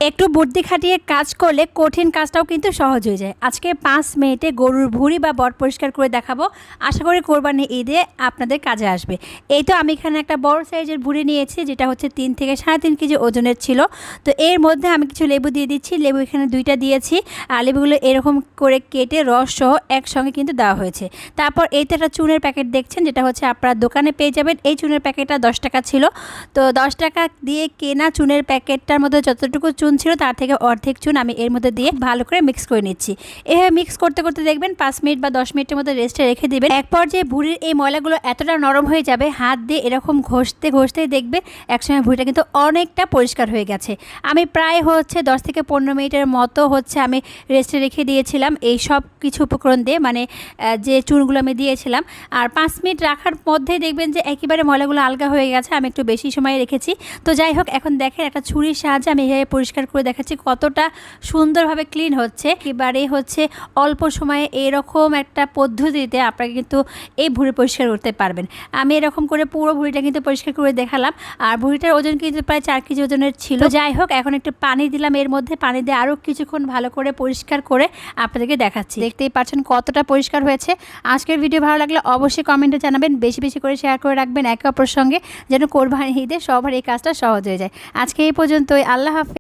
একটু বুদ্ধি খাটিয়ে কাজ করলে কঠিন কাজটাও কিন্তু সহজ হয়ে যায়। আজকে 5 মিনিটে গরুর ভুঁড়ি বা বট পরিষ্কার করে দেখাবো। আশা করি কোরবানি ঈদে আপনাদের কাজে আসবে। এই তো আমি এখানে একটা বড় সাইজের ভুঁড়ি নিয়েছি, যেটা হচ্ছে 3 থেকে 3.5 কেজি ওজনের ছিল। তো এর মধ্যে আমি কিছু লেবু দিয়ে দিচ্ছি। লেবু এখানে 2টা দিয়েছি। আর লেবুগুলো এরকম করে কেটে রস সহ একসঙ্গে কিন্তু দেওয়া হয়েছে। তারপর এই তো একটা চুনের প্যাকেট দেখছেন, যেটা হচ্ছে আপনারা দোকানে পেয়ে যাবেন। এই চুনের প্যাকেটটা 10 টাকা ছিল। তো 10 টাকা দিয়ে কেনা চুনের প্যাকেটটার মধ্যে যতটুকু চুন ছিল তার থেকে অর্ধেক চুন আমি এর মধ্যে দিয়ে ভালো করে মিক্স করে নিচ্ছি। এভাবে মিক্স করতে করতে দেখবেন 5 মিনিট বা 10 মিনিটের মধ্যে রেস্টে রেখে দিবেন। এক পর্যায়ে ভুঁড়ির এই ময়লাগুলো এতটা নরম হয়ে যাবে, হাত দিয়ে এরকম ঘষতে ঘষতেই দেখবে একসময় ভুঁড়িটা কিন্তু অনেকটা পরিষ্কার হয়ে গেছে। আমি প্রায় 10 থেকে 15 মিনিটের মতো আমি রেস্টে রেখে দিয়েছিলাম এই সব কিছু উপকরণ দিয়ে, মানে যে চুনগুলো আমি দিয়েছিলাম। আর 5 মিনিট রাখার মধ্যেই দেখবেন যে একেবারে ময়লাগুলো আলগা হয়ে গেছে। আমি একটু বেশি সময় রেখেছি। তো যাই হোক, এখন দেখেন একটা ছুরির সাহায্যে আমি এভাবে পরিষ্কার করে দেখাচ্ছি কতটা সুন্দরভাবে ক্লিন হচ্ছে। এবারে অল্প সময়ে এরকম একটা পদ্ধতিতে আপনারা কিন্তু এই ভুঁড়ি পরিষ্কার করতে পারবেন। আমি এরকম করে পুরো ভুঁড়িটা কিন্তু পরিষ্কার করে দেখালাম। আর ভুঁড়িটার ওজন কিন্তু প্রায় 4 কেজি ওজনের ছিল। যাই হোক, এখন একটু পানি দিলাম এর মধ্যে। পানি দিয়ে আরও কিছুক্ষণ ভালো করে পরিষ্কার করে আপনাদেরকে দেখাচ্ছি। দেখতেই পাচ্ছেন কতটা পরিষ্কার হয়েছে। আজকের ভিডিও ভালো লাগলে অবশ্যই কমেন্টে জানাবেন। বেশি বেশি করে শেয়ার করে রাখবেন একে অপরের সঙ্গে, যেন কোরবানি ঈদে সবার এই কাজটা সহজ হয়ে যায়। আজকে এই পর্যন্তই। আল্লাহ হাফেজ।